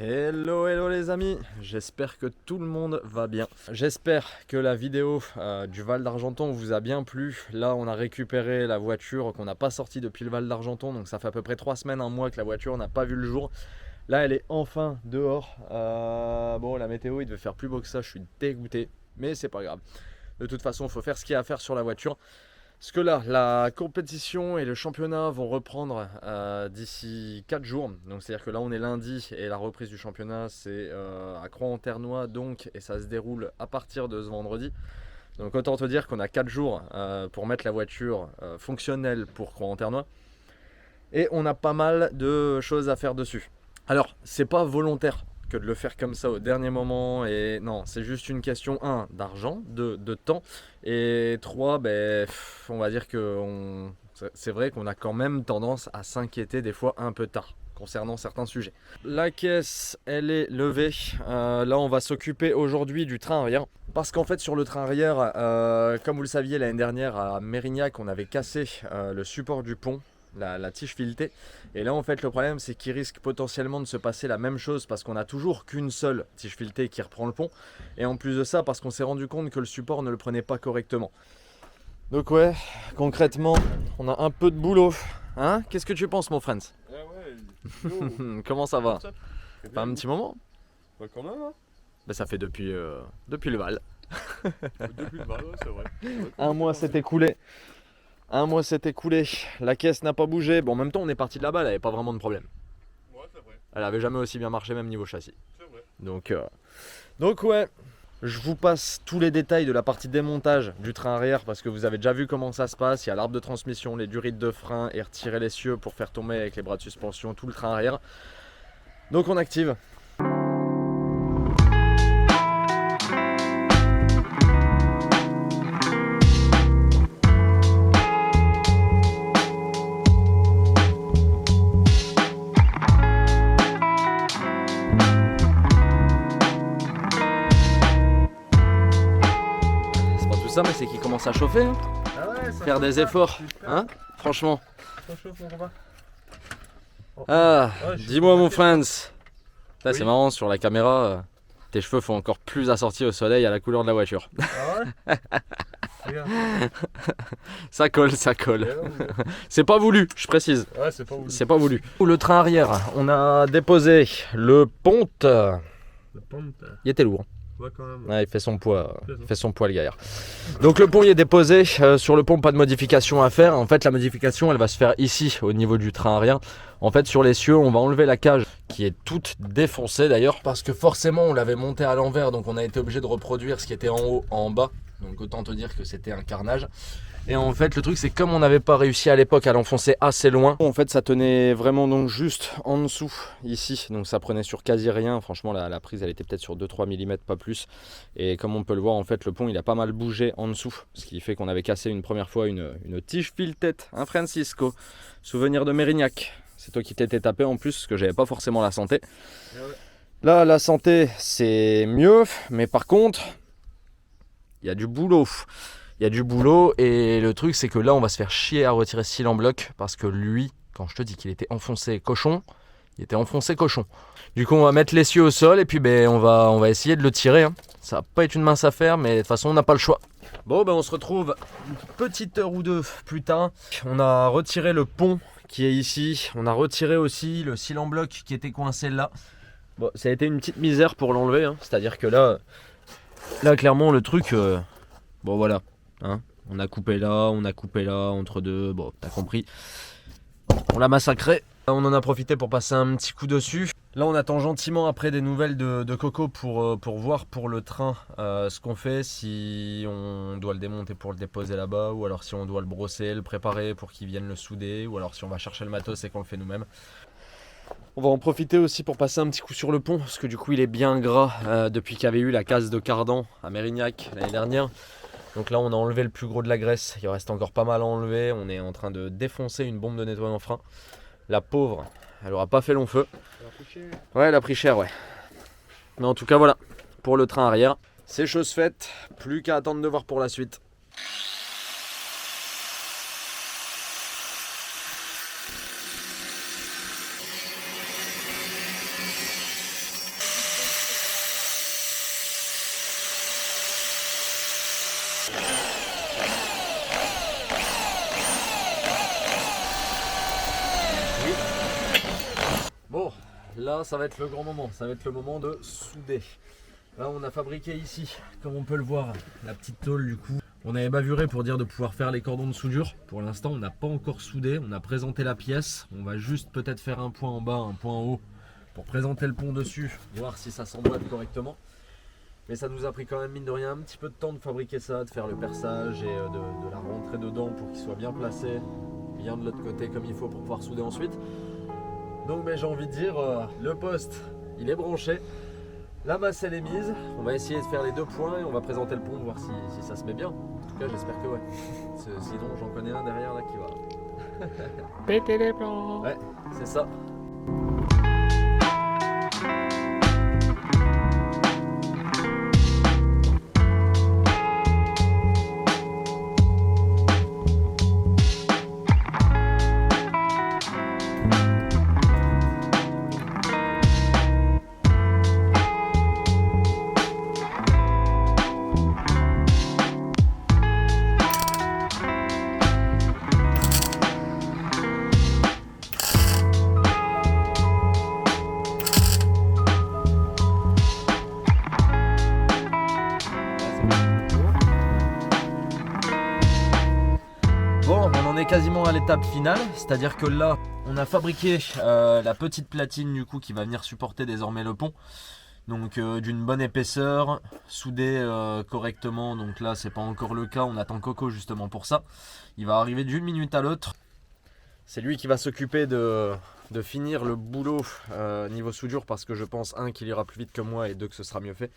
Hello hello les amis, j'espère que tout le monde va bien. J'espère que la vidéo du Val d'Argenton vous a bien plu. Là on a récupéré la voiture qu'on n'a pas sortie depuis le Val d'Argenton. Donc ça fait à peu près 3 semaines, un mois que la voiture n'a pas vu le jour. Là elle est enfin dehors. Bon la météo il devait faire plus beau que ça, je suis dégoûté. Mais c'est pas grave. De toute façon il faut faire ce qu'il y a à faire sur la voiture. Parce que là, la compétition et le championnat vont reprendre d'ici 4 jours. Donc c'est-à-dire que là on est lundi et la reprise du championnat c'est à Croix-en-Ternois donc, et ça se déroule à partir de ce vendredi. Donc autant te dire qu'on a 4 jours pour mettre la voiture fonctionnelle pour Croix-en-Ternois. Et on a pas mal de choses à faire dessus. Alors c'est pas volontaire que de le faire comme ça au dernier moment, et non, c'est juste une question 1 d'argent, 2 de temps, et 3 on va dire que c'est vrai qu'on a quand même tendance à s'inquiéter des fois un peu tard concernant certains sujets. La caisse elle est levée, là on va s'occuper aujourd'hui du train arrière, parce qu'en fait sur le train arrière, comme vous le saviez l'année dernière à Mérignac on avait cassé le support du pont, la tige filetée, et là en fait le problème c'est qu'il risque potentiellement de se passer la même chose parce qu'on a toujours qu'une seule tige filetée qui reprend le pont, et en plus de ça parce qu'on s'est rendu compte que le support ne le prenait pas correctement. Donc ouais, concrètement on a un peu de boulot, hein? Qu'est-ce que tu penses mon friend? Comment ça va? Pas un petit moment? Bah quand même hein. Bah ça fait depuis le Val. Depuis le Val, ouais, c'est vrai. Un mois s'est écoulé. Un mois s'est écoulé, la caisse n'a pas bougé. Bon, en même temps, on est parti de là-bas, elle n'avait pas vraiment de problème. Ouais, c'est vrai. Elle avait jamais aussi bien marché, même niveau châssis. C'est vrai. Donc ouais, je vous passe tous les détails de la partie démontage du train arrière parce que vous avez déjà vu comment ça se passe. Il y a l'arbre de transmission, les durites de frein et retirer l'essieu pour faire tomber avec les bras de suspension tout le train arrière. Donc on active. Ça, mais c'est qu'il commence à chauffer, hein. Ah ouais, ça Faire des efforts, hein, franchement. Ça chauffe mon copain. Ah, Ouais, dis-moi mon friends. Là, Oui. c'est marrant, sur la caméra, tes cheveux font encore plus assortis au soleil à la couleur de la voiture. Ah ouais. Regarde. Ça colle, ça colle. C'est pas voulu, je précise. Ouais, c'est pas voulu. C'est pas voulu. Le train arrière, on a déposé le ponte. La pente. Il était lourd. Ouais, quand même. Ouais, il fait son poids le gaillard. Donc le pont il est déposé. Sur le pont pas de modification à faire. En fait la modification elle va se faire ici au niveau du train arrière. En fait sur l'essieu on va enlever la cage qui est toute défoncée d'ailleurs, parce que forcément on l'avait montée à l'envers, donc on a été obligé de reproduire ce qui était en haut en bas. Donc autant te dire que c'était un carnage. Et en fait le truc c'est que comme on n'avait pas réussi à l'époque à l'enfoncer assez loin, en fait ça tenait vraiment donc juste en dessous ici, donc ça prenait sur quasi rien. Franchement la prise elle était peut-être sur 2-3 mm, pas plus. Et comme on peut le voir en fait le pont il a pas mal bougé en dessous, ce qui fait qu'on avait cassé une première fois une tige file-tête, un Francisco, souvenir de Mérignac. C'est toi qui t'étais tapé en plus parce que j'avais pas forcément la santé. Ouais. Là la santé c'est mieux, mais par contre il y a du boulot. Il y a du boulot, et le truc c'est que là on va se faire chier à retirer ce cil en bloc parce que lui, quand je te dis qu'il était enfoncé cochon, il était enfoncé cochon. Du coup on va mettre l'essieu au sol et puis on va essayer de le tirer, hein. Ça va pas être une mince affaire, mais de toute façon on n'a pas le choix. Bon on se retrouve une petite heure ou deux plus tard. On a retiré le pont qui est ici, on a retiré aussi le cil en bloc qui était coincé là. Bon ça a été une petite misère pour l'enlever, hein. C'est à dire que là clairement le truc, bon voilà. Hein, on a coupé là entre deux, bon t'as compris. On l'a massacré. On en a profité pour passer un petit coup dessus. Là on attend gentiment après des nouvelles de Coco pour voir pour le train ce qu'on fait, si on doit le démonter pour le déposer là-bas, ou alors si on doit le brosser, le préparer pour qu'il vienne le souder, ou alors si on va chercher le matos et qu'on le fait nous-mêmes. On va en profiter aussi pour passer un petit coup sur le pont, parce que du coup il est bien gras depuis qu'il y avait eu la casse de cardan à Mérignac l'année dernière. Donc là on a enlevé le plus gros de la graisse, il reste encore pas mal à enlever. On est en train de défoncer une bombe de nettoyant frein. La pauvre, elle aura pas fait long feu. Ouais, elle a pris cher, ouais. Mais en tout cas voilà, pour le train arrière, c'est chose faite, plus qu'à attendre de voir pour la suite. là ça va être le grand moment, ça va être le moment de souder. Là on a fabriqué ici, comme on peut le voir, la petite tôle du coup. On avait bavuré pour dire de pouvoir faire les cordons de soudure. Pour l'instant on n'a pas encore soudé, on a présenté la pièce. On va juste peut-être faire un point en bas, un point en haut pour présenter le pont dessus, voir si ça s'emboîte correctement. Mais ça nous a pris quand même mine de rien un petit peu de temps de fabriquer ça, de faire le perçage et de la rentrer dedans pour qu'il soit bien placé, bien de l'autre côté comme il faut pour pouvoir souder ensuite. Donc j'ai envie de dire, le poste il est branché, la masse elle est mise, on va essayer de faire les deux points et on va présenter le pont, voir si ça se met bien. En tout cas j'espère que ouais, sinon j'en connais un derrière là qui va... Péter les plombs. Ouais, c'est ça. Bon, on en est quasiment à l'étape finale, c'est-à-dire que là, on a fabriqué la petite platine du coup qui va venir supporter désormais le pont. Donc d'une bonne épaisseur, soudée correctement, donc là c'est pas encore le cas, on attend Coco justement pour ça. Il va arriver d'une minute à l'autre. C'est lui qui va s'occuper de finir le boulot niveau soudure parce que je pense qu'il ira plus vite que moi et que ce sera mieux fait.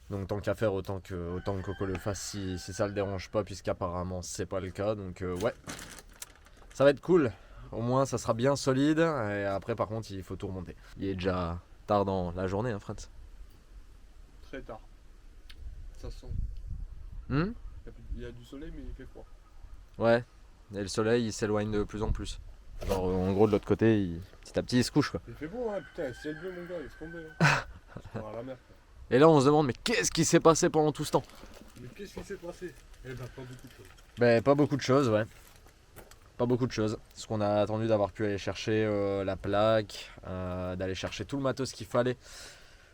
Donc tant qu'à faire, autant que Coco le fasse si ça le dérange pas, puisqu'apparemment c'est pas le cas. Donc ouais, ça va être cool. Au moins ça sera bien solide. Et après par contre il faut tout remonter. Il est déjà tard dans la journée, hein, Fred. Très tard. Ça sent. Hmm, Il y a du soleil, mais il fait froid. ouais, et le soleil il s'éloigne de plus en plus. Genre en gros de l'autre côté, petit à petit il se couche quoi. Il fait beau, hein, putain, le ciel bleu, mon gars, laisse tomber. Hein. Ça va à la mer. Quoi. Et là on se demande mais qu'est-ce qui s'est passé pendant tout ce temps? Mais qu'est-ce qui s'est passé? Eh ben, pas beaucoup de choses. Ben pas beaucoup de choses, ouais. Pas beaucoup de choses. Parce qu'on a attendu d'avoir pu aller chercher la plaque, d'aller chercher tout le matos qu'il fallait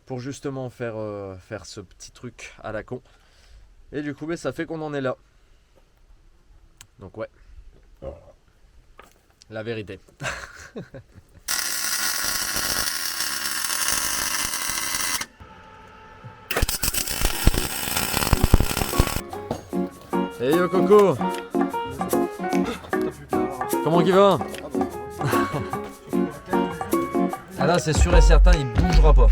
pour justement faire ce petit truc à la con. Et du coup, ben, ça fait qu'on en est là. Donc ouais. La vérité. Hey yo Coco, comment il va? Ah là c'est sûr et certain il bougera pas.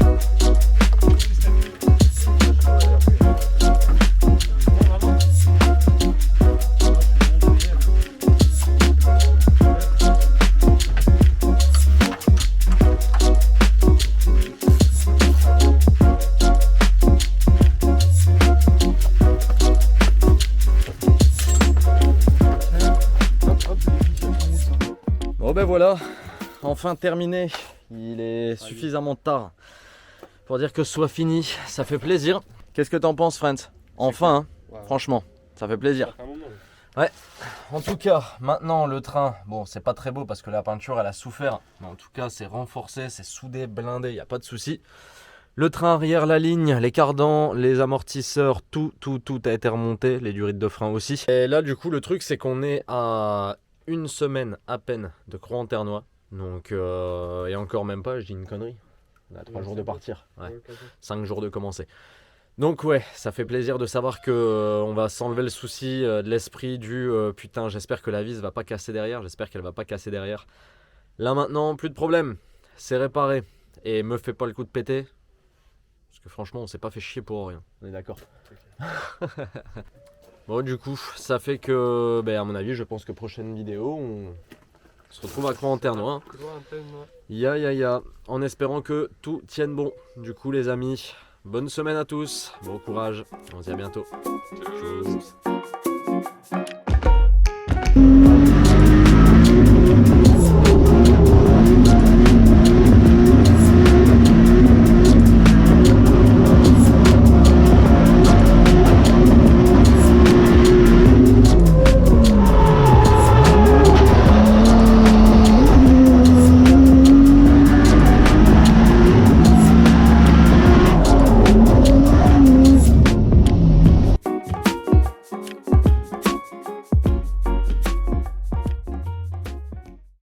Bon ben voilà, enfin terminé, il est suffisamment tard pour dire que ce soit fini, ça fait plaisir. Qu'est-ce que t'en penses Friends? Enfin, hein, Ouais. franchement, ça fait plaisir. Ça fait un moment. Ouais, en tout cas, maintenant le train, bon c'est pas très beau parce que la peinture elle a souffert, mais en tout cas c'est renforcé, c'est soudé, blindé, il n'y a pas de souci. Le train arrière, la ligne, les cardans, les amortisseurs, tout a été remonté, les durites de frein aussi. Et là du coup le truc c'est qu'on est à une semaine à peine de Croix-en-Ternois, donc et encore même pas, je dis une connerie, on a 3 Ouais, jours c'est de partir, ouais. Ouais, 5 jours de commencer. Donc ouais, ça fait plaisir de savoir que on va s'enlever le souci de l'esprit du putain, j'espère que la vis va pas casser derrière, j'espère qu'elle va pas casser derrière. Là maintenant, plus de problème, c'est réparé. Et me fais pas le coup de péter, parce que franchement on s'est pas fait chier pour rien, on est d'accord. Bon du coup, ça fait que, à mon avis, je pense que prochaine vidéo, on se retrouve à Croix-en-Ternois. Hein. Ya, en espérant que tout tienne bon. Du coup les amis, bonne semaine à tous, bon courage, on se dit à bientôt. Tchuss.